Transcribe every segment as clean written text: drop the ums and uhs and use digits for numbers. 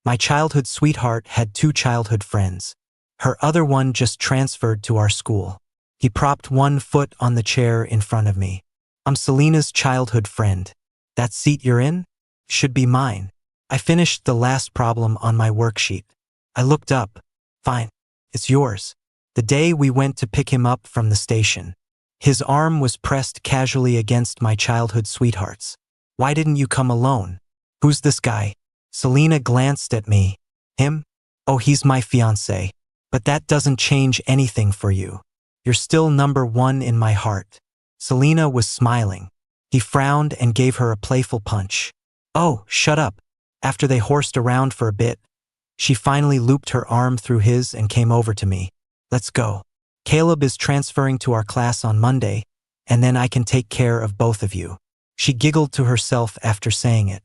My childhood sweetheart had 2 childhood friends. Her other one just transferred to our school. He propped one foot on the chair in front of me. I'm Selena's childhood friend. That seat you're in should be mine. I finished the last problem on my worksheet. I looked up. Fine. It's yours. The day we went to pick him up from the station. His arm was pressed casually against my childhood sweetheart's. Why didn't you come alone? Who's this guy? Selena glanced at me. Him? Oh, he's my fiance. But that doesn't change anything for you. You're still number 1 in my heart. Selena was smiling. He frowned and gave her a playful punch. Oh, shut up. After they horsed around for a bit, she finally looped her arm through his and came over to me. Let's go. Caleb is transferring to our class on Monday, and then I can take care of both of you. She giggled to herself after saying it.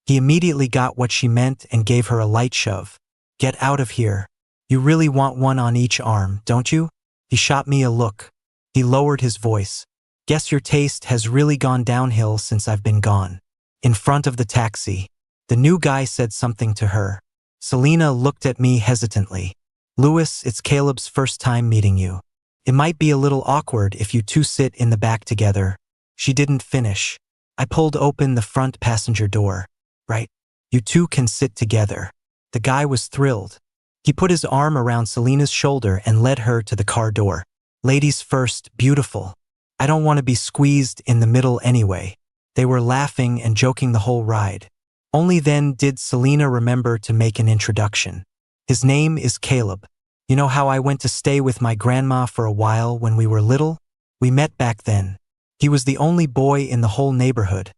He immediately got what she meant and gave her a light shove. Get out of here. You really want one on each arm, don't you? He shot me a look. He lowered his voice. Guess your taste has really gone downhill since I've been gone. In front of the taxi, the new guy said something to her. Selena looked at me hesitantly. Louis, it's Caleb's first time meeting you. It might be a little awkward if you two sit in the back together. She didn't finish. I pulled open the front passenger door. Right? You two can sit together. The guy was thrilled. He put his arm around Selena's shoulder and led her to the car door. Ladies first, beautiful. I don't want to be squeezed in the middle anyway. They were laughing and joking the whole ride. Only then did Selena remember to make an introduction. His name is Caleb. You know how I went to stay with my grandma for a while when we were little? We met back then. He was the only boy in the whole neighborhood.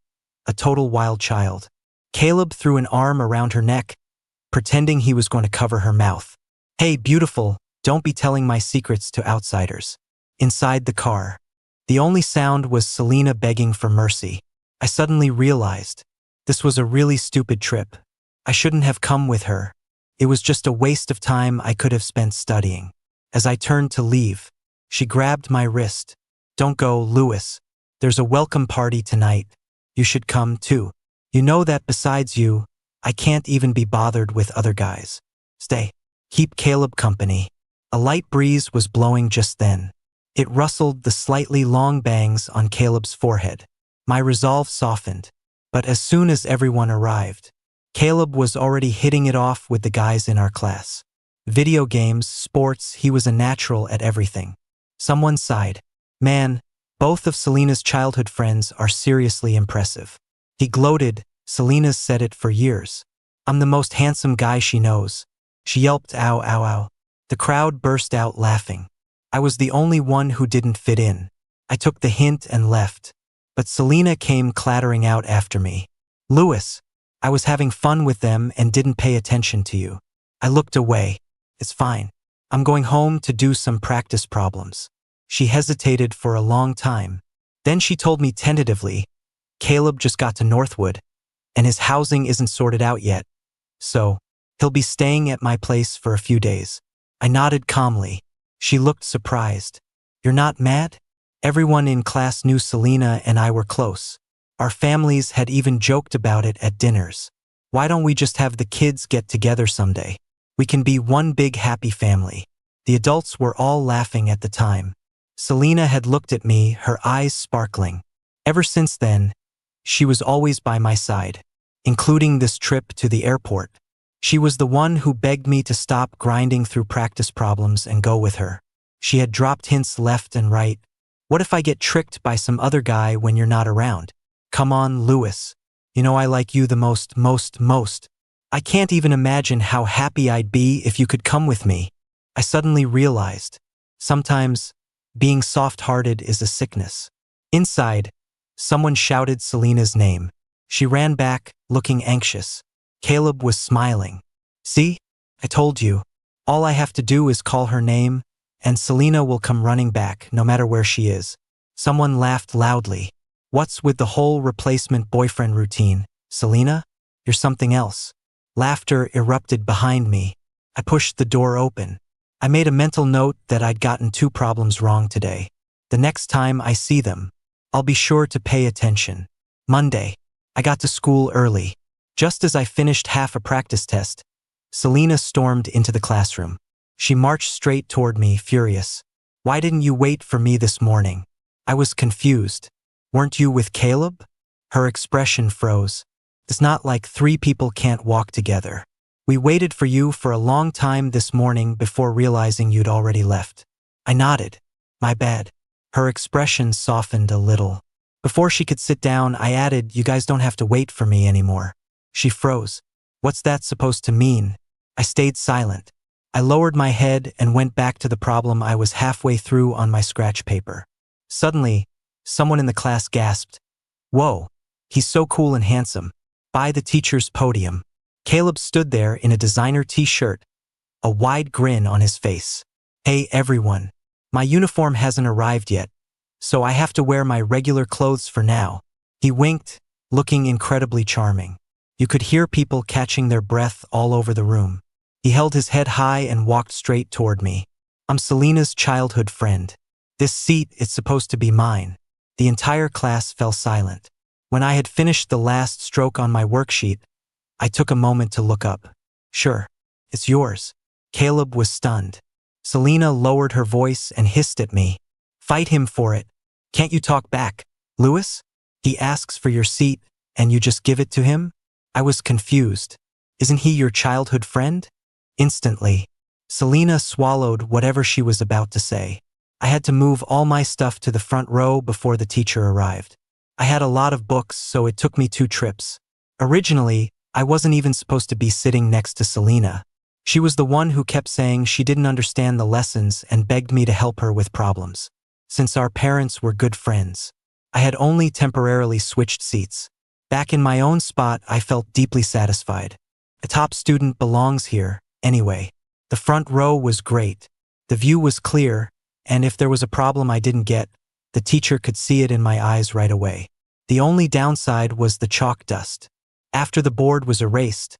A total wild child. Caleb threw an arm around her neck, pretending he was going to cover her mouth. Hey, beautiful, don't be telling my secrets to outsiders. Inside the car, the only sound was Selena begging for mercy. I suddenly realized this was a really stupid trip. I shouldn't have come with her. It was just a waste of time I could have spent studying. As I turned to leave, she grabbed my wrist. Don't go, Louis. There's a welcome party tonight. You should come too. You know that besides you, I can't even be bothered with other guys. Stay. Keep Caleb company. A light breeze was blowing just then. It rustled the slightly long bangs on Caleb's forehead. My resolve softened. But as soon as everyone arrived, Caleb was already hitting it off with the guys in our class. Video games, sports, he was a natural at everything. Someone sighed. Man, both of Selena's childhood friends are seriously impressive. He gloated. Selena's said it for years. I'm the most handsome guy she knows. She yelped, ow, ow, ow. The crowd burst out laughing. I was the only one who didn't fit in. I took the hint and left. But Selena came clattering out after me. Louis, I was having fun with them and didn't pay attention to you. I looked away. It's fine. I'm going home to do some practice problems. She hesitated for a long time. Then she told me tentatively, Caleb just got to Northwood, and his housing isn't sorted out yet. So, he'll be staying at my place for a few days. I nodded calmly. She looked surprised. You're not mad? Everyone in class knew Selena and I were close. Our families had even joked about it at dinners. Why don't we just have the kids get together someday? We can be one big happy family. The adults were all laughing at the time. Selena had looked at me, her eyes sparkling. Ever since then, she was always by my side, including this trip to the airport. She was the one who begged me to stop grinding through practice problems and go with her. She had dropped hints left and right. What if I get tricked by some other guy when you're not around? Come on, Louis. You know I like you the most. I can't even imagine how happy I'd be if you could come with me. I suddenly realized, sometimes, being soft-hearted is a sickness. Inside, someone shouted Selena's name. She ran back, looking anxious. Caleb was smiling. See? I told you. All I have to do is call her name, and Selena will come running back, no matter where she is. Someone laughed loudly. What's with the whole replacement boyfriend routine? Selena? You're something else. Laughter erupted behind me. I pushed the door open. I made a mental note that I'd gotten 2 problems wrong today. The next time I see them, I'll be sure to pay attention. Monday. I got to school early. Just as I finished half a practice test, Selena stormed into the classroom. She marched straight toward me, furious. Why didn't you wait for me this morning? I was confused. Weren't you with Caleb? Her expression froze. It's not like three people can't walk together. We waited for you for a long time this morning before realizing you'd already left. I nodded. My bad. Her expression softened a little. Before she could sit down, I added, you guys don't have to wait for me anymore. She froze. What's that supposed to mean? I stayed silent. I lowered my head and went back to the problem I was halfway through on my scratch paper. Suddenly, someone in the class gasped. Whoa, he's so cool and handsome. By the teacher's podium. Caleb stood there in a designer t-shirt, a wide grin on his face. Hey everyone, my uniform hasn't arrived yet, so I have to wear my regular clothes for now. He winked, looking incredibly charming. You could hear people catching their breath all over the room. He held his head high and walked straight toward me. I'm Selena's childhood friend. This seat is supposed to be mine. The entire class fell silent. When I had finished the last stroke on my worksheet, I took a moment to look up. Sure, it's yours. Caleb was stunned. Selena lowered her voice and hissed at me. Fight him for it. Can't you talk back, Louis? He asks for your seat, and you just give it to him? I was confused. Isn't he your childhood friend? Instantly, Selena swallowed whatever she was about to say. I had to move all my stuff to the front row before the teacher arrived. I had a lot of books, so it took me 2 trips. Originally, I wasn't even supposed to be sitting next to Selena. She was the one who kept saying she didn't understand the lessons and begged me to help her with problems. Since our parents were good friends, I had only temporarily switched seats. Back in my own spot, I felt deeply satisfied. A top student belongs here, anyway. The front row was great. The view was clear, and if there was a problem I didn't get, the teacher could see it in my eyes right away. The only downside was the chalk dust. After the board was erased,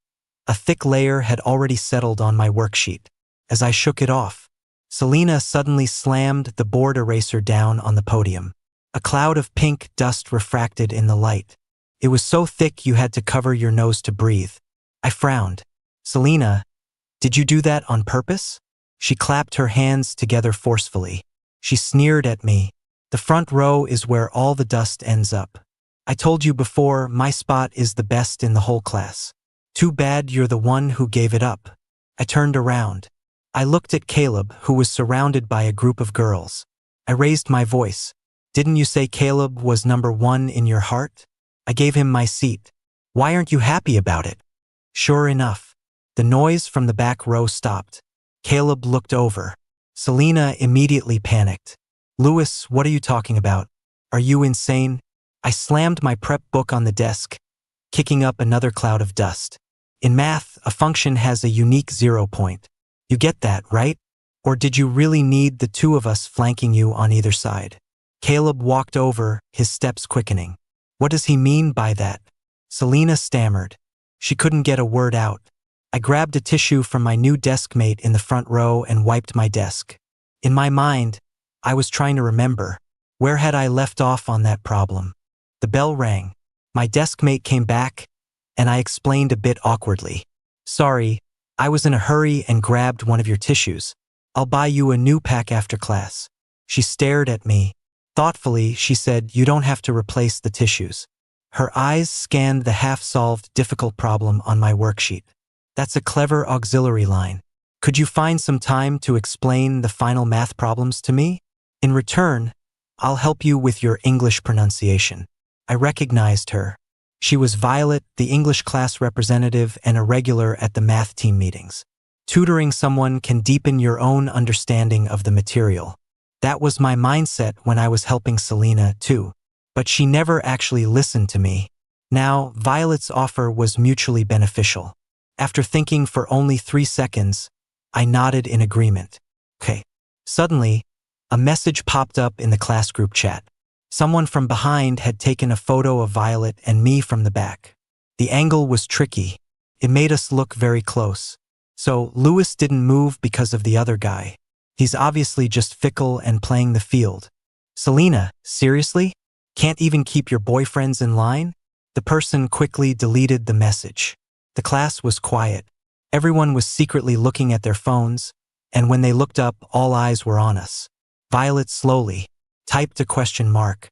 a thick layer had already settled on my worksheet. As I shook it off, Selena suddenly slammed the board eraser down on the podium. A cloud of pink dust refracted in the light. It was so thick you had to cover your nose to breathe. I frowned. Selena, did you do that on purpose? She clapped her hands together forcefully. She sneered at me. The front row is where all the dust ends up. I told you before, my spot is the best in the whole class. Too bad you're the one who gave it up. I turned around. I looked at Caleb, who was surrounded by a group of girls. I raised my voice. Didn't you say Caleb was number 1 in your heart? I gave him my seat. Why aren't you happy about it? Sure enough, the noise from the back row stopped. Caleb looked over. Selena immediately panicked. Louis, what are you talking about? Are you insane? I slammed my prep book on the desk, kicking up another cloud of dust. In math, a function has a unique 0 point. You get that, right? Or did you really need the 2 of us flanking you on either side? Caleb walked over, his steps quickening. What does he mean by that? Selena stammered. She couldn't get a word out. I grabbed a tissue from my new desk mate in the front row and wiped my desk. In my mind, I was trying to remember. Where had I left off on that problem? The bell rang. My desk mate came back, and I explained a bit awkwardly. Sorry, I was in a hurry and grabbed one of your tissues. I'll buy you a new pack after class. She stared at me. Thoughtfully, she said, you don't have to replace the tissues. Her eyes scanned the half-solved difficult problem on my worksheet. That's a clever auxiliary line. Could you find some time to explain the final math problems to me? In return, I'll help you with your English pronunciation. I recognized her. She was Violet, the English class representative and a regular at the math team meetings. Tutoring someone can deepen your own understanding of the material. That was my mindset when I was helping Selena, too. But she never actually listened to me. Now, Violet's offer was mutually beneficial. After thinking for only 3 seconds, I nodded in agreement. Okay. Suddenly, a message popped up in the class group chat. Someone from behind had taken a photo of Violet and me from the back. The angle was tricky. It made us look very close. So Louis didn't move because of the other guy. He's obviously just fickle and playing the field. Selena, seriously? Can't even keep your boyfriends in line? The person quickly deleted the message. The class was quiet. Everyone was secretly looking at their phones, and when they looked up, all eyes were on us. Violet slowly typed a question mark.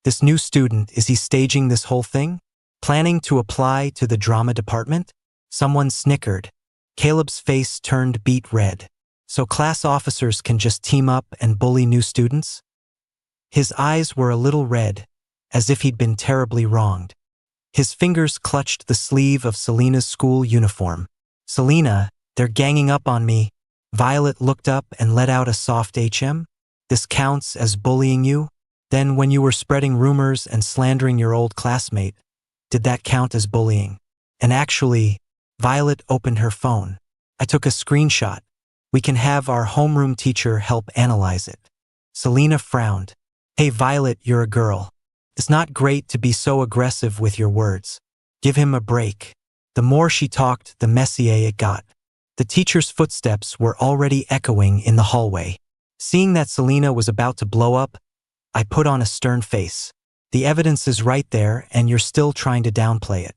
This new student, is he staging this whole thing? Planning to apply to the drama department? Someone snickered. Caleb's face turned beet red. So class officers can just team up and bully new students? His eyes were a little red, as if he'd been terribly wronged. His fingers clutched the sleeve of Selena's school uniform. Selena, they're ganging up on me. Violet looked up and let out a soft HM. This counts as bullying you? Then when you were spreading rumors and slandering your old classmate, did that count as bullying? And actually, Violet opened her phone. I took a screenshot. We can have our homeroom teacher help analyze it. Selena frowned. Hey Violet, you're a girl. It's not great to be so aggressive with your words. Give him a break. The more she talked, the messier it got. The teacher's footsteps were already echoing in the hallway. Seeing that Selena was about to blow up, I put on a stern face. The evidence is right there, and you're still trying to downplay it.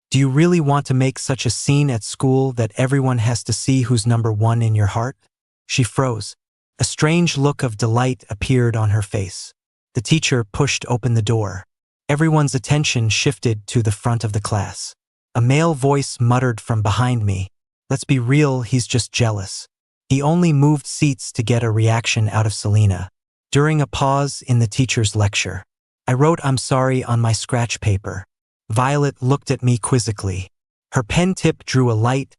Do you really want to make such a scene at school that everyone has to see who's number one in your heart? She froze. A strange look of delight appeared on her face. The teacher pushed open the door. Everyone's attention shifted to the front of the class. A male voice muttered from behind me. Let's be real, he's just jealous. He only moved seats to get a reaction out of Selena. During a pause in the teacher's lecture, I wrote "I'm sorry" on my scratch paper. Violet looked at me quizzically. Her pen tip drew a light,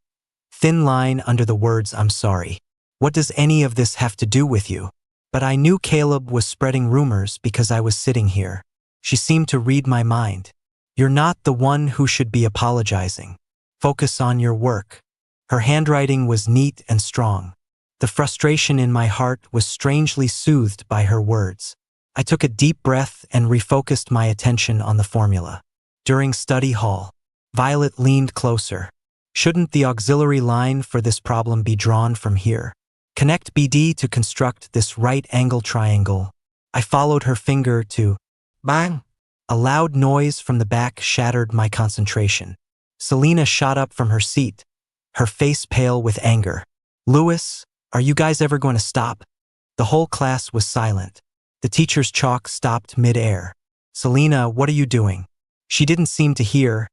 thin line under the words "I'm sorry." What does any of this have to do with you? But I knew Caleb was spreading rumors because I was sitting here. She seemed to read my mind. You're not the one who should be apologizing. Focus on your work. Her handwriting was neat and strong. The frustration in my heart was strangely soothed by her words. I took a deep breath and refocused my attention on the formula. During study hall, Violet leaned closer. Shouldn't the auxiliary line for this problem be drawn from here? Connect BD to construct this right-angle triangle. I followed her finger to bang. A loud noise from the back shattered my concentration. Selena shot up from her seat, her face pale with anger. Lewis, are you guys ever going to stop? The whole class was silent. The teacher's chalk stopped mid-air. Selena, what are you doing? She didn't seem to hear,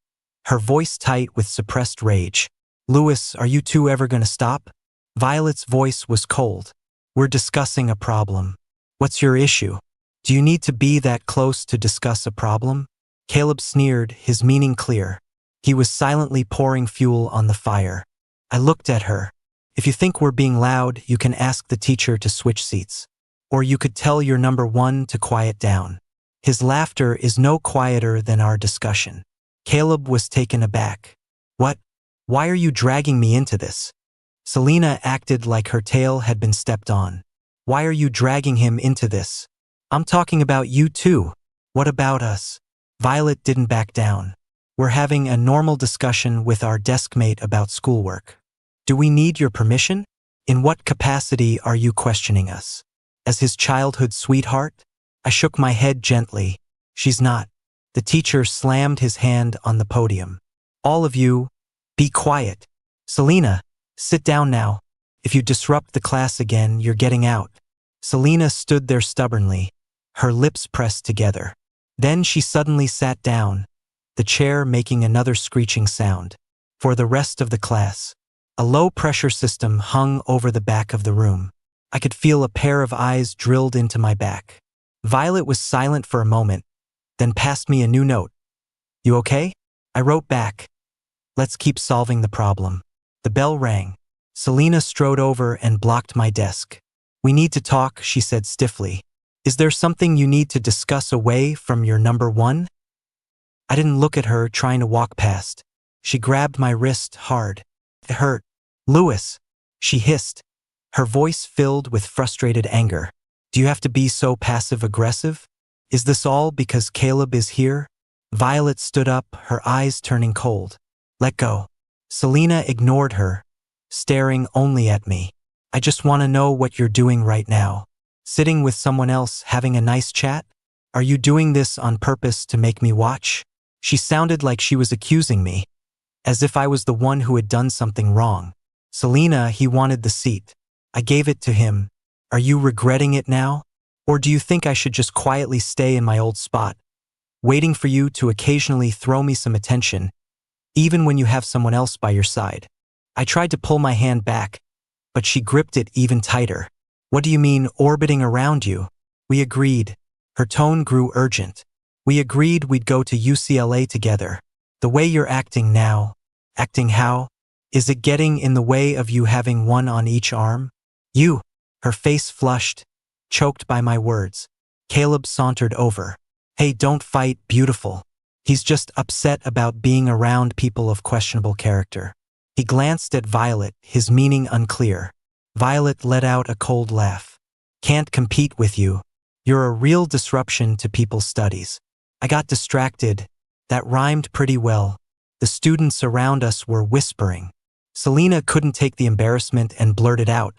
her voice tight with suppressed rage. Lewis, are you two ever going to stop? Violet's voice was cold. We're discussing a problem. What's your issue? Do you need to be that close to discuss a problem? Caleb sneered, his meaning clear. He was silently pouring fuel on the fire. I looked at her. If you think we're being loud, you can ask the teacher to switch seats. Or you could tell your number one to quiet down. His laughter is no quieter than our discussion. Caleb was taken aback. What? Why are you dragging me into this? Selena acted like her tail had been stepped on. Why are you dragging him into this? I'm talking about you too. What about us? Violet didn't back down. We're having a normal discussion with our deskmate about schoolwork. Do we need your permission? In what capacity are you questioning us? As his childhood sweetheart? I shook my head gently. She's not. The teacher slammed his hand on the podium. All of you, be quiet. Selena, sit down now. If you disrupt the class again, you're getting out. Selena stood there stubbornly, her lips pressed together. Then she suddenly sat down, the chair making another screeching sound. For the rest of the class, a low-pressure system hung over the back of the room. I could feel a pair of eyes drilled into my back. Violet was silent for a moment, then passed me a new note. You okay? I wrote back. Let's keep solving the problem. The bell rang. Selena strode over and blocked my desk. We need to talk, she said stiffly. Is there something you need to discuss away from your number one? I didn't look at her, trying to walk past. She grabbed my wrist hard. It hurt. Lewis, she hissed, her voice filled with frustrated anger. Do you have to be so passive-aggressive? Is this all because Caleb is here? Violet stood up, her eyes turning cold. Let go. Selena ignored her, staring only at me. I just want to know what you're doing right now. Sitting with someone else, having a nice chat? Are you doing this on purpose to make me watch? She sounded like she was accusing me, as if I was the one who had done something wrong. Selena, he wanted the seat. I gave it to him. Are you regretting it now? Or do you think I should just quietly stay in my old spot, waiting for you to occasionally throw me some attention, even when you have someone else by your side? I tried to pull my hand back, but she gripped it even tighter. What do you mean, orbiting around you? We agreed. Her tone grew urgent. We agreed we'd go to UCLA together. The way you're acting now. Acting how? Is it getting in the way of you having one on each arm? You. Her face flushed, choked by my words. Caleb sauntered over. Hey, don't fight, beautiful. He's just upset about being around people of questionable character. He glanced at Violet, his meaning unclear. Violet let out a cold laugh. Can't compete with you. You're a real disruption to people's studies. I got distracted. That rhymed pretty well. The students around us were whispering. Selena couldn't take the embarrassment and blurted out.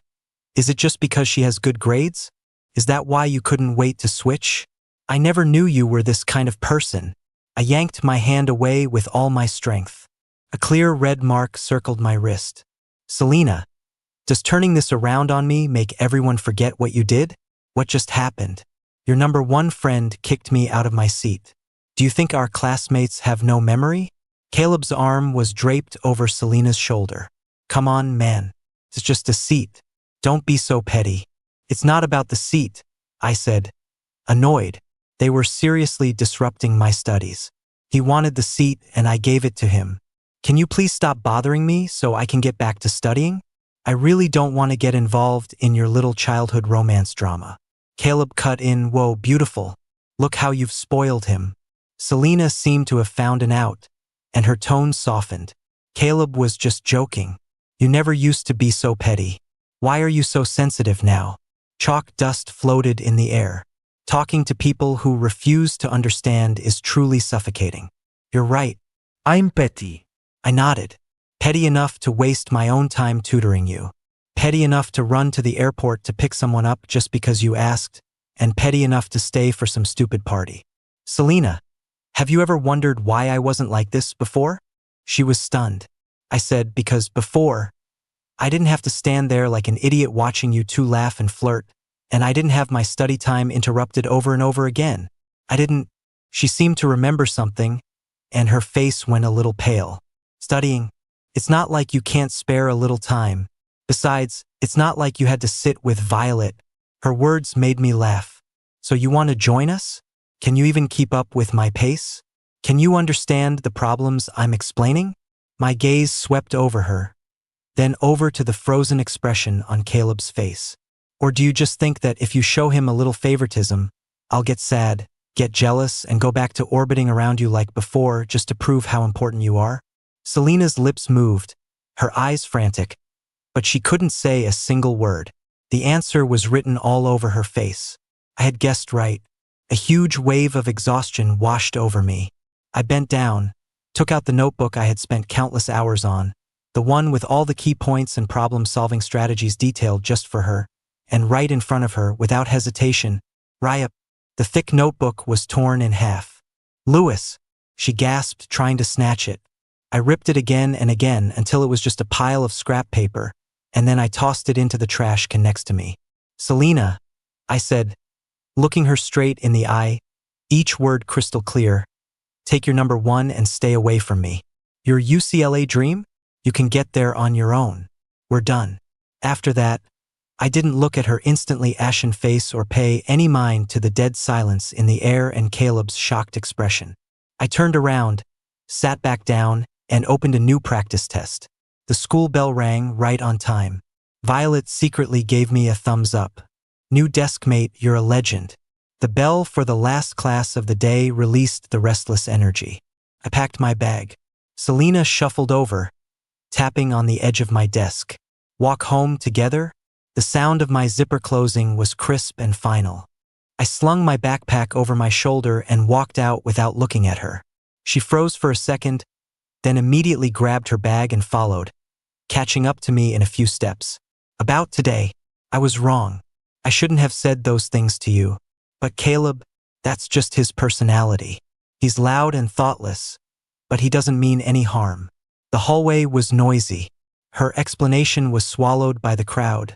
Is it just because she has good grades? Is that why you couldn't wait to switch? I never knew you were this kind of person. I yanked my hand away with all my strength. A clear red mark circled my wrist. Selena, does turning this around on me make everyone forget what you did? What just happened? Your number one friend kicked me out of my seat. Do you think our classmates have no memory? Caleb's arm was draped over Selena's shoulder. Come on, man. It's just a seat. Don't be so petty. It's not about the seat, I said, annoyed. They were seriously disrupting my studies. He wanted the seat and I gave it to him. Can you please stop bothering me so I can get back to studying? I really don't want to get involved in your little childhood romance drama. Caleb cut in, whoa, beautiful. Look how you've spoiled him. Selena seemed to have found an out, and her tone softened. Caleb was just joking. You never used to be so petty. Why are you so sensitive now? Chalk dust floated in the air. Talking to people who refuse to understand is truly suffocating. You're right. I'm petty. I nodded. Petty enough to waste my own time tutoring you. Petty enough to run to the airport to pick someone up just because you asked, and petty enough to stay for some stupid party. Selena, have you ever wondered why I wasn't like this before? She was stunned. I said, because before, I didn't have to stand there like an idiot watching you two laugh and flirt, and I didn't have my study time interrupted over and over again. She seemed to remember something, and her face went a little pale. Studying, it's not like you can't spare a little time. Besides, it's not like you had to sit with Violet. Her words made me laugh. So you want to join us? Can you even keep up with my pace? Can you understand the problems I'm explaining? My gaze swept over her, then over to the frozen expression on Caleb's face. Or do you just think that if you show him a little favoritism, I'll get sad, get jealous, and go back to orbiting around you like before just to prove how important you are? Selena's lips moved, her eyes frantic, but she couldn't say a single word. The answer was written all over her face. I had guessed right. A huge wave of exhaustion washed over me. I bent down, took out the notebook I had spent countless hours on, the one with all the key points and problem-solving strategies detailed just for her, and right in front of her, without hesitation, Raya. The thick notebook was torn in half. Louis, she gasped, trying to snatch it. I ripped it again and again until it was just a pile of scrap paper, and then I tossed it into the trash can next to me. Selena, I said, looking her straight in the eye, each word crystal clear, take your number one and stay away from me. Your UCLA dream? You can get there on your own. We're done. After that, I didn't look at her instantly ashen face or pay any mind to the dead silence in the air and Caleb's shocked expression. I turned around, sat back down, and opened a new practice test. The school bell rang right on time. Violet secretly gave me a thumbs up. New deskmate, you're a legend. The bell for the last class of the day released the restless energy. I packed my bag. Selena shuffled over, tapping on the edge of my desk. Walk home together? The sound of my zipper closing was crisp and final. I slung my backpack over my shoulder and walked out without looking at her. She froze for a second, then immediately grabbed her bag and followed, catching up to me in a few steps. About today, I was wrong. I shouldn't have said those things to you. But Caleb, that's just his personality. He's loud and thoughtless, but he doesn't mean any harm. The hallway was noisy. Her explanation was swallowed by the crowd,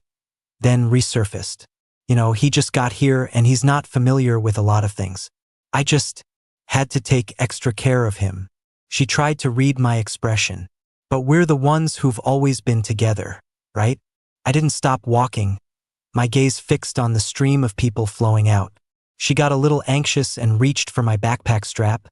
then resurfaced. He just got here and he's not familiar with a lot of things. I just had to take extra care of him. She tried to read my expression. But we're the ones who've always been together, right? I didn't stop walking, my gaze fixed on the stream of people flowing out. She got a little anxious and reached for my backpack strap,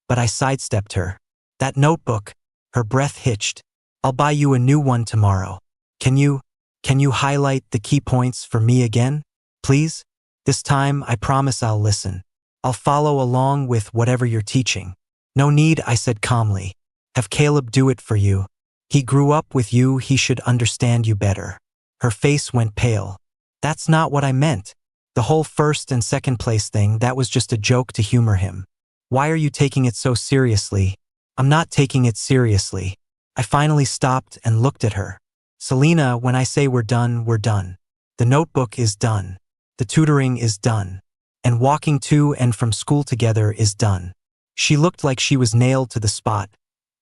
but I sidestepped her. That notebook, her breath hitched. I'll buy you a new one tomorrow. Can you highlight the key points for me again, please? This time, I promise I'll listen. I'll follow along with whatever you're teaching. No need, I said calmly. Have Caleb do it for you. He grew up with you, he should understand you better. Her face went pale. That's not what I meant. The whole first and second place thing, that was just a joke to humor him. Why are you taking it so seriously? I'm not taking it seriously. I finally stopped and looked at her. Selena, when I say we're done, we're done. The notebook is done. The tutoring is done. And walking to and from school together is done. She looked like she was nailed to the spot,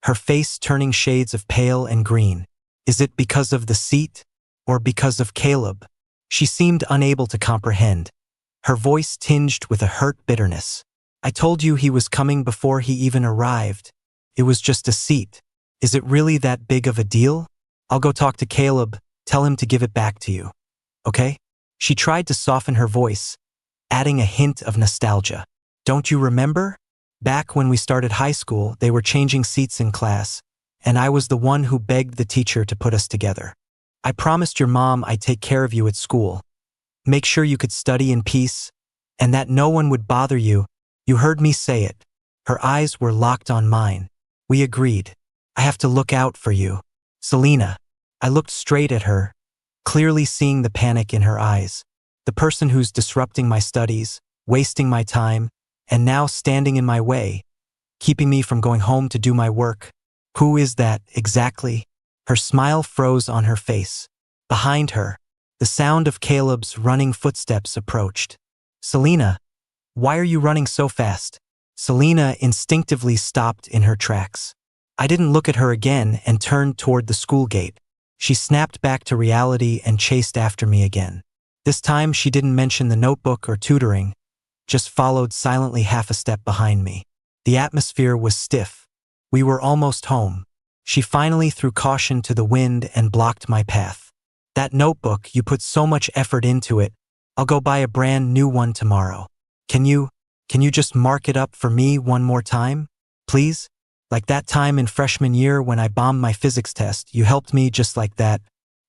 her face turning shades of pale and green. Is it because of the seat? Or because of Caleb? She seemed unable to comprehend, her voice tinged with a hurt bitterness. I told you he was coming before he even arrived. It was just a seat. Is it really that big of a deal? I'll go talk to Caleb, tell him to give it back to you. Okay? She tried to soften her voice, adding a hint of nostalgia. Don't you remember? Back when we started high school, they were changing seats in class, and I was the one who begged the teacher to put us together. I promised your mom I'd take care of you at school, make sure you could study in peace, and that no one would bother you. You heard me say it. Her eyes were locked on mine. We agreed. I have to look out for you. Selena. I looked straight at her, clearly seeing the panic in her eyes. The person who's disrupting my studies, wasting my time, and now standing in my way, keeping me from going home to do my work. Who is that, exactly? Her smile froze on her face. Behind her, the sound of Caleb's running footsteps approached. Selena, why are you running so fast? Selena instinctively stopped in her tracks. I didn't look at her again and turned toward the school gate. She snapped back to reality and chased after me again. This time she didn't mention the notebook or tutoring, just followed silently half a step behind me. The atmosphere was stiff. We were almost home. She finally threw caution to the wind and blocked my path. That notebook, you put so much effort into it. I'll go buy a brand new one tomorrow. Can you just mark it up for me one more time? Please? Like that time in freshman year when I bombed my physics test, you helped me just like that.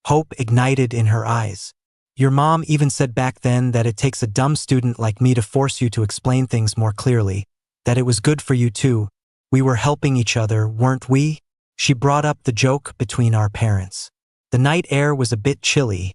Hope ignited in her eyes. Your mom even said back then that it takes a dumb student like me to force you to explain things more clearly, that it was good for you too. We were helping each other, weren't we? She brought up the joke between our parents. The night air was a bit chilly,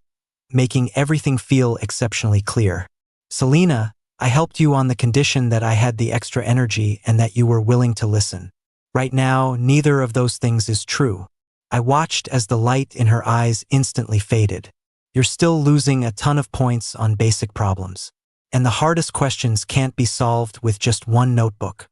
making everything feel exceptionally clear. Selena, I helped you on the condition that I had the extra energy and that you were willing to listen. Right now, neither of those things is true. I watched as the light in her eyes instantly faded. You're still losing a ton of points on basic problems. And the hardest questions can't be solved with just one notebook.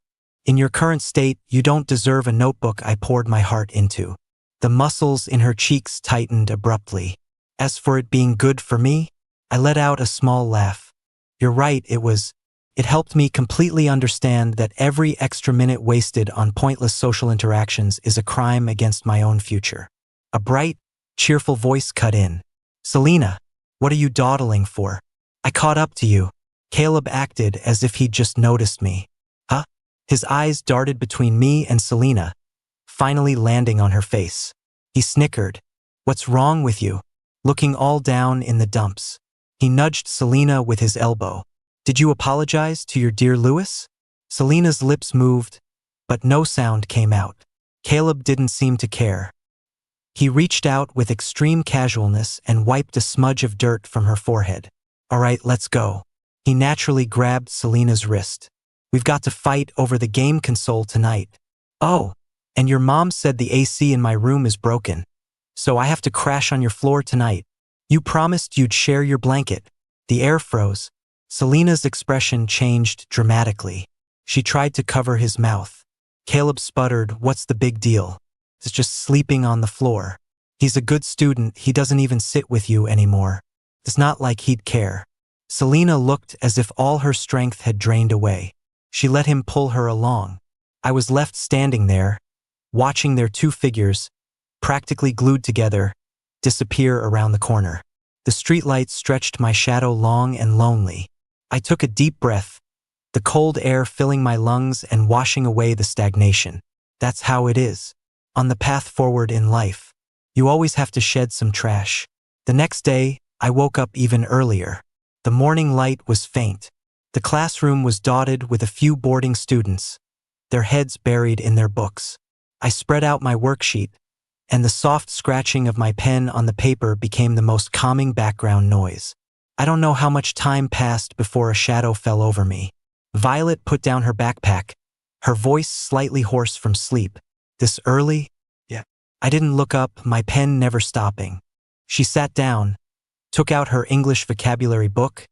In your current state, you don't deserve a notebook I poured my heart into. The muscles in her cheeks tightened abruptly. As for it being good for me, I let out a small laugh. You're right, it helped me completely understand that every extra minute wasted on pointless social interactions is a crime against my own future. A bright, cheerful voice cut in. Selena, what are you dawdling for? I caught up to you. Caleb acted as if he'd just noticed me. Huh? His eyes darted between me and Selena, finally landing on her face. He snickered. What's wrong with you? Looking all down in the dumps. He nudged Selena with his elbow. Did you apologize to your dear Lewis? Selena's lips moved, but no sound came out. Caleb didn't seem to care. He reached out with extreme casualness and wiped a smudge of dirt from her forehead. All right, let's go. He naturally grabbed Selena's wrist. We've got to fight over the game console tonight. Oh, and your mom said the AC in my room is broken, so I have to crash on your floor tonight. You promised you'd share your blanket. The air froze. Selena's expression changed dramatically. She tried to cover his mouth. Caleb sputtered, "What's the big deal? It's just sleeping on the floor." He's a good student, he doesn't even sit with you anymore. It's not like he'd care. Selena looked as if all her strength had drained away. She let him pull her along. I was left standing there, watching their two figures, practically glued together, disappear around the corner. The streetlights stretched my shadow long and lonely. I took a deep breath, the cold air filling my lungs and washing away the stagnation. That's how it is. On the path forward in life, you always have to shed some trash. The next day, I woke up even earlier. The morning light was faint. The classroom was dotted with a few boarding students, their heads buried in their books. I spread out my worksheet, and the soft scratching of my pen on the paper became the most calming background noise. I don't know how much time passed before a shadow fell over me. Violet put down her backpack, her voice slightly hoarse from sleep. This early? Yeah. I didn't look up, my pen never stopping. She sat down, took out her English vocabulary book,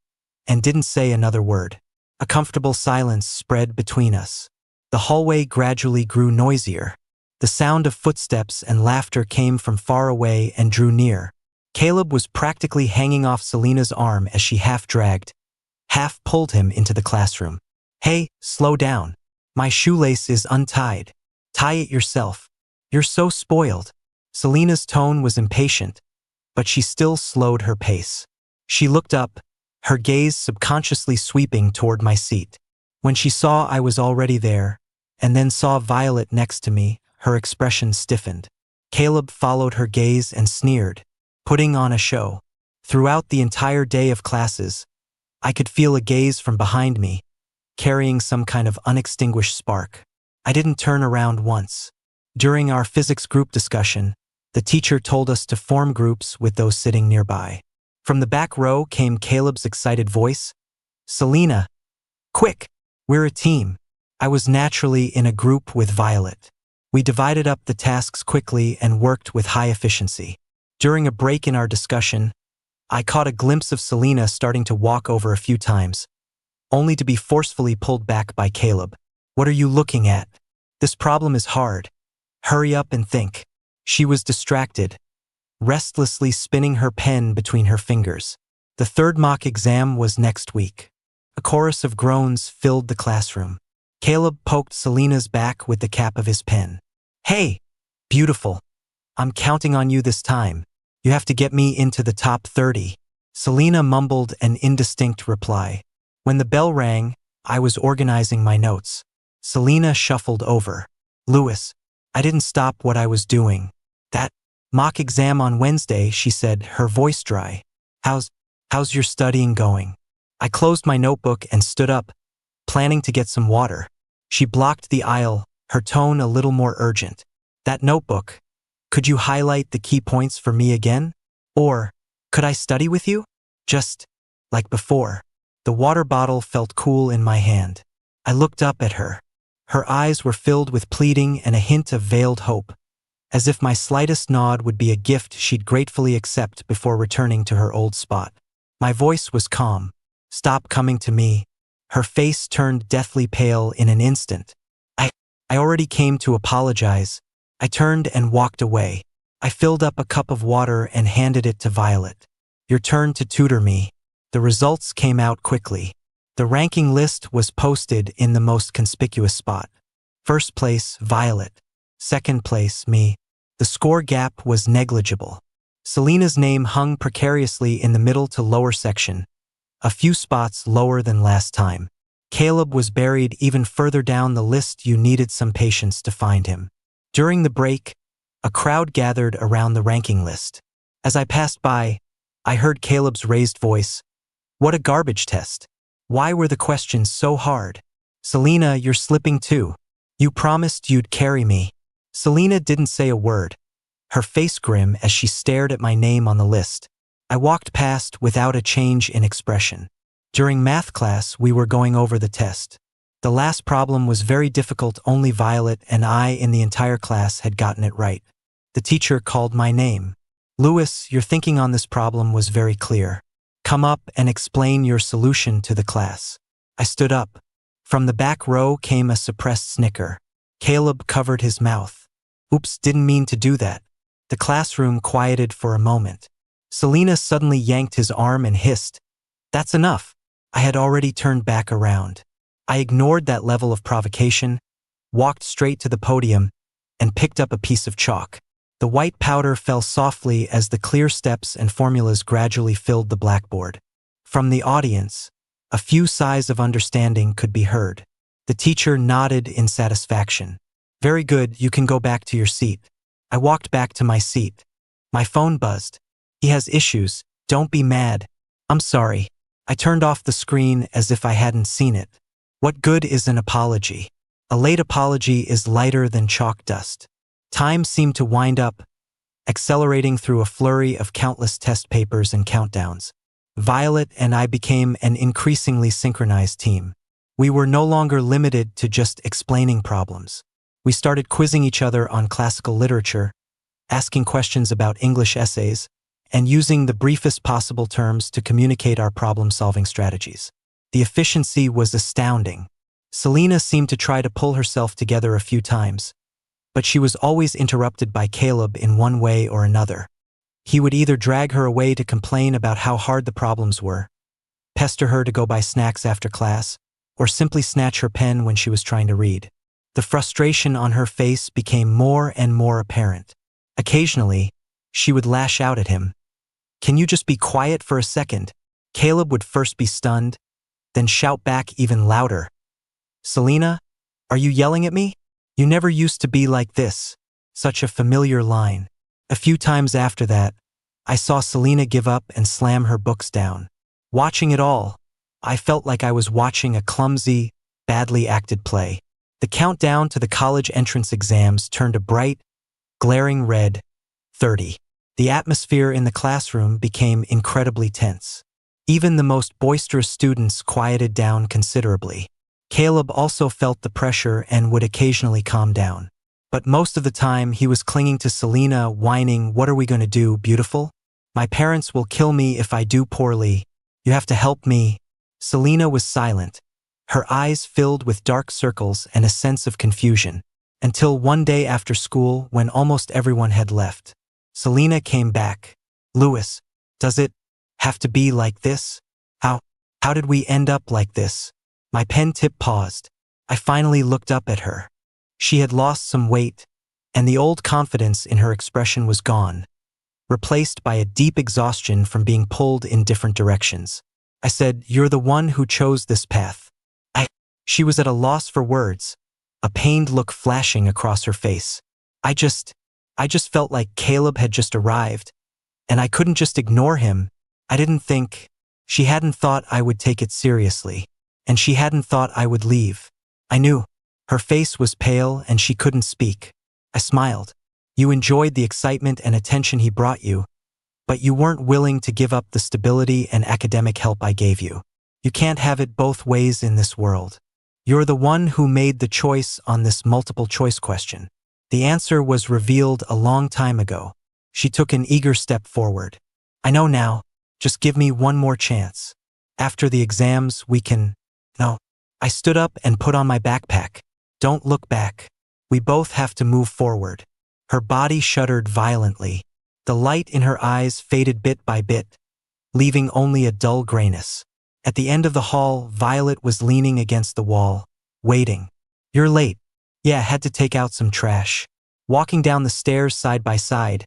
and didn't say another word. A comfortable silence spread between us. The hallway gradually grew noisier. The sound of footsteps and laughter came from far away and drew near. Caleb was practically hanging off Selena's arm as she half dragged, half pulled him into the classroom. Hey, slow down. My shoelace is untied. Tie it yourself. You're so spoiled. Selena's tone was impatient, but she still slowed her pace. She looked up, her gaze subconsciously sweeping toward my seat. When she saw I was already there, and then saw Violet next to me, her expression stiffened. Caleb followed her gaze and sneered, putting on a show. Throughout the entire day of classes, I could feel a gaze from behind me, carrying some kind of unextinguished spark. I didn't turn around once. During our physics group discussion, the teacher told us to form groups with those sitting nearby. From the back row came Caleb's excited voice. Selena, quick, we're a team. I was naturally in a group with Violet. We divided up the tasks quickly and worked with high efficiency. During a break in our discussion, I caught a glimpse of Selena starting to walk over a few times, only to be forcefully pulled back by Caleb. What are you looking at? This problem is hard. Hurry up and think. She was distracted, restlessly spinning her pen between her fingers. The third mock exam was next week. A chorus of groans filled the classroom. Caleb poked Selena's back with the cap of his pen. Hey, beautiful. I'm counting on you this time. You have to get me into the top 30. Selena mumbled an indistinct reply. When the bell rang, I was organizing my notes. Selena shuffled over. Louis, I didn't stop what I was doing. That mock exam on Wednesday, she said, her voice dry. How's your studying going? I closed my notebook and stood up, planning to get some water. She blocked the aisle, her tone a little more urgent. That notebook. Could you highlight the key points for me again? Or, could I study with you? Just like before. The water bottle felt cool in my hand. I looked up at her. Her eyes were filled with pleading and a hint of veiled hope, as if my slightest nod would be a gift she'd gratefully accept before returning to her old spot. My voice was calm. Stop coming to me. Her face turned deathly pale in an instant. I already came to apologize. I turned and walked away. I filled up a cup of water and handed it to Violet. Your turn to tutor me. The results came out quickly. The ranking list was posted in the most conspicuous spot. First place, Violet. Second place, me. The score gap was negligible. Selena's name hung precariously in the middle to lower section, a few spots lower than last time. Caleb was buried even further down the list. You needed some patience to find him. During the break, a crowd gathered around the ranking list. As I passed by, I heard Caleb's raised voice. What a garbage test. Why were the questions so hard? Selena, you're slipping too. You promised you'd carry me. Selena didn't say a word, her face grim as she stared at my name on the list. I walked past without a change in expression. During math class, we were going over the test. The last problem was very difficult. Only Violet and I in the entire class had gotten it right. The teacher called my name. Louis, your thinking on this problem was very clear. Come up and explain your solution to the class. I stood up. From the back row came a suppressed snicker. Caleb covered his mouth. Oops, didn't mean to do that. The classroom quieted for a moment. Selena suddenly yanked his arm and hissed, "That's enough." I had already turned back around. I ignored that level of provocation, walked straight to the podium, and picked up a piece of chalk. The white powder fell softly as the clear steps and formulas gradually filled the blackboard. From the audience, a few sighs of understanding could be heard. The teacher nodded in satisfaction. "Very good, you can go back to your seat." I walked back to my seat. My phone buzzed. "He has issues, don't be mad." "I'm sorry." I turned off the screen as if I hadn't seen it. What good is an apology? A late apology is lighter than chalk dust. Time seemed to wind up, accelerating through a flurry of countless test papers and countdowns. Violet and I became an increasingly synchronized team. We were no longer limited to just explaining problems. We started quizzing each other on classical literature, asking questions about English essays, and using the briefest possible terms to communicate our problem-solving strategies. The efficiency was astounding. Selena seemed to try to pull herself together a few times, but she was always interrupted by Caleb in one way or another. He would either drag her away to complain about how hard the problems were, pester her to go buy snacks after class, or simply snatch her pen when she was trying to read. The frustration on her face became more and more apparent. Occasionally, she would lash out at him. "Can you just be quiet for a second?" Caleb would first be stunned, then shout back even louder. "Selena, are you yelling at me? You never used to be like this." Such a familiar line. A few times after that, I saw Selena give up and slam her books down. Watching it all, I felt like I was watching a clumsy, badly acted play. The countdown to the college entrance exams turned a bright, glaring red 30. The atmosphere in the classroom became incredibly tense. Even the most boisterous students quieted down considerably. Caleb also felt the pressure and would occasionally calm down. But most of the time, he was clinging to Selena, whining, "What are we going to do, beautiful? My parents will kill me if I do poorly. You have to help me." Selena was silent, her eyes filled with dark circles and a sense of confusion, until one day after school when almost everyone had left. Selena came back. "Louis, does it have to be like this? How did we end up like this?" My pen tip paused. I finally looked up at her. She had lost some weight, and the old confidence in her expression was gone, replaced by a deep exhaustion from being pulled in different directions. I said, "You're the one who chose this path." She was at a loss for words, a pained look flashing across her face. I just felt like Caleb had just arrived, and I couldn't just ignore him. I didn't think. She hadn't thought I would take it seriously, and she hadn't thought I would leave. I knew. Her face was pale and she couldn't speak. I smiled. "You enjoyed the excitement and attention he brought you, but you weren't willing to give up the stability and academic help I gave you. You can't have it both ways in this world. You're the one who made the choice on this multiple choice question." The answer was revealed a long time ago. She took an eager step forward. "I know now. Just give me one more chance. After the exams, we can..." "No." I stood up and put on my backpack. "Don't look back. We both have to move forward." Her body shuddered violently. The light in her eyes faded bit by bit, leaving only a dull grayness. At the end of the hall, Violet was leaning against the wall, waiting. "You're late." "Yeah, had to take out some trash." Walking down the stairs side by side,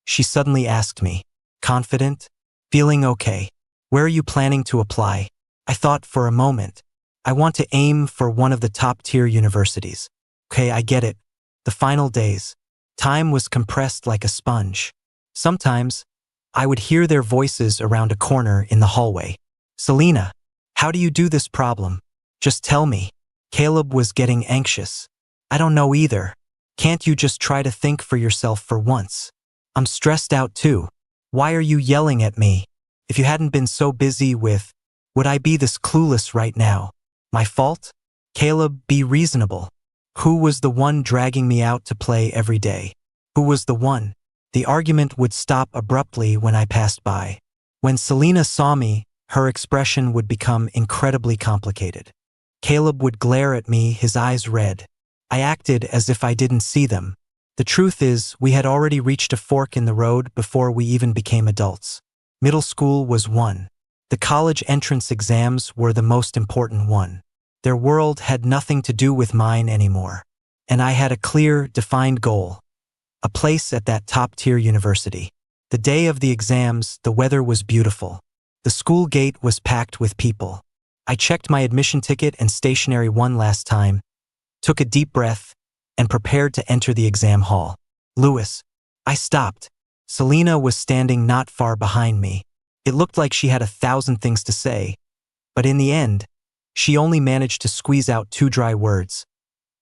she suddenly asked me, "Confident? Feeling okay? Where are you planning to apply?" I thought for a moment. "I want to aim for one of the top-tier universities." "Okay, I get it." The final days. Time was compressed like a sponge. Sometimes, I would hear their voices around a corner in the hallway. "Selena, how do you do this problem? Just tell me." Caleb was getting anxious. "I don't know either. Can't you just try to think for yourself for once?" "I'm stressed out too." "Why are you yelling at me? If you hadn't been so busy with, would I be this clueless right now? My fault?" "Caleb, be reasonable. Who was the one dragging me out to play every day? Who was the one?" The argument would stop abruptly when I passed by. When Selena saw me, her expression would become incredibly complicated. Caleb would glare at me, his eyes red. I acted as if I didn't see them. The truth is, we had already reached a fork in the road before we even became adults. Middle school was one. The college entrance exams were the most important one. Their world had nothing to do with mine anymore. And I had a clear, defined goal. A place at that top-tier university. The day of the exams, the weather was beautiful. The school gate was packed with people. I checked my admission ticket and stationery one last time, took a deep breath, and prepared to enter the exam hall. Lewis. I stopped. Selena was standing not far behind me. It looked like she had 1,000 things to say, but in the end, she only managed to squeeze out 2 dry words.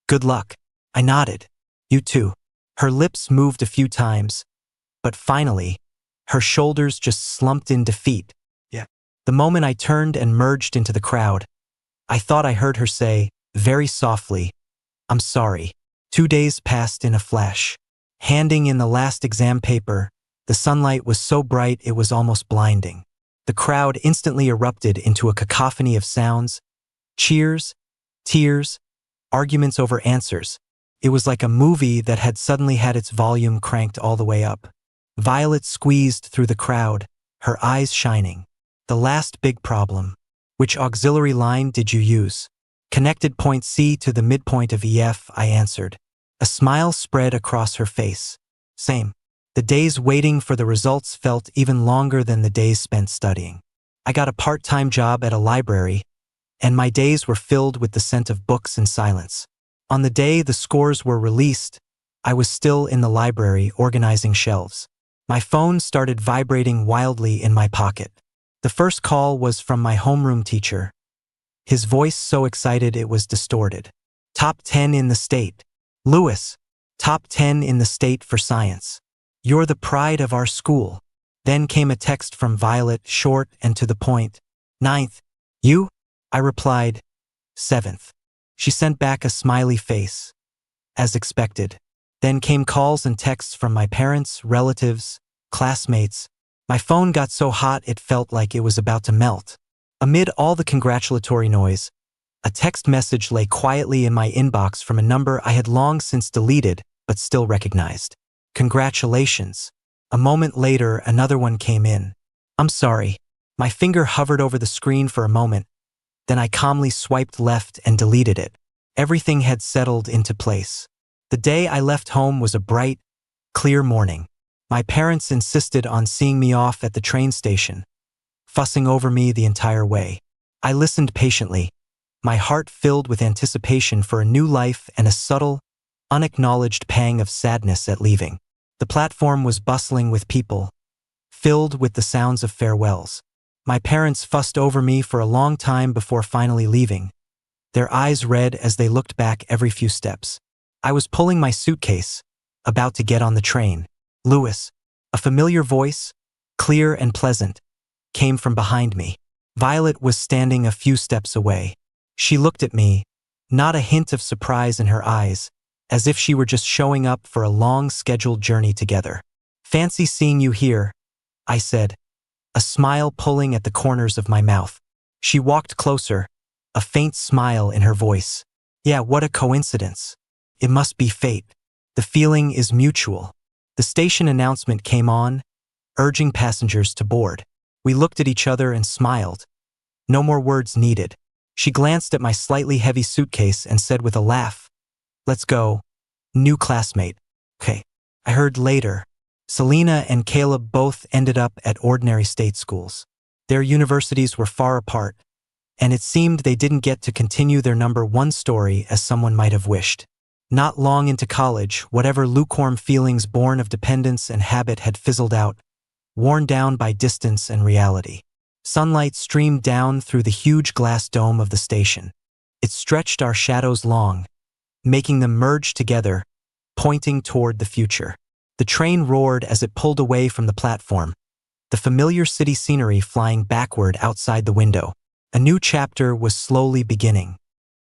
Good luck. I nodded. You too. Her lips moved a few times, but finally, her shoulders just slumped in defeat. Yeah. The moment I turned and merged into the crowd, I thought I heard her say, very softly, I'm sorry. 2 days passed in a flash. Handing in the last exam paper, the sunlight was so bright it was almost blinding. The crowd instantly erupted into a cacophony of sounds, cheers, tears, arguments over answers. It was like a movie that had suddenly had its volume cranked all the way up. Violet squeezed through the crowd, her eyes shining. The last big problem. Which auxiliary line did you use? Connected point C to the midpoint of EF, I answered. A smile spread across her face. Same. The days waiting for the results felt even longer than the days spent studying. I got a part-time job at a library, and my days were filled with the scent of books and silence. On the day the scores were released, I was still in the library organizing shelves. My phone started vibrating wildly in my pocket. The first call was from my homeroom teacher. His voice so excited it was distorted. Top 10 in the state. Lewis, top 10 in the state for science. You're the pride of our school. Then came a text from Violet, short and to the point. 9th. You? I replied. 7th. She sent back a smiley face. As expected. Then came calls and texts from my parents, relatives, classmates. My phone got so hot it felt like it was about to melt. Amid all the congratulatory noise, a text message lay quietly in my inbox from a number I had long since deleted but still recognized. Congratulations. A moment later, another one came in. I'm sorry. My finger hovered over the screen for a moment, then I calmly swiped left and deleted it. Everything had settled into place. The day I left home was a bright, clear morning. My parents insisted on seeing me off at the train station, fussing over me the entire way. I listened patiently, my heart filled with anticipation for a new life and a subtle, unacknowledged pang of sadness at leaving. The platform was bustling with people, filled with the sounds of farewells. My parents fussed over me for a long time before finally leaving, their eyes red as they looked back every few steps. I was pulling my suitcase, about to get on the train. Lewis, a familiar voice, clear and pleasant, came from behind me. Violet was standing a few steps away. She looked at me, not a hint of surprise in her eyes, as if she were just showing up for a long scheduled journey together. Fancy seeing you here, I said, a smile pulling at the corners of my mouth. She walked closer, a faint smile in her voice. Yeah, what a coincidence. It must be fate. The feeling is mutual. The station announcement came on, urging passengers to board. We looked at each other and smiled. No more words needed. She glanced at my slightly heavy suitcase and said with a laugh, Let's go. New classmate. Okay. I heard later. Selena and Caleb both ended up at ordinary state schools. Their universities were far apart, and it seemed they didn't get to continue their #1 story as someone might have wished. Not long into college, whatever lukewarm feelings born of dependence and habit had fizzled out, worn down by distance and reality. Sunlight streamed down through the huge glass dome of the station. It stretched our shadows long, making them merge together, pointing toward the future. The train roared as it pulled away from the platform, the familiar city scenery flying backward outside the window. A new chapter was slowly beginning.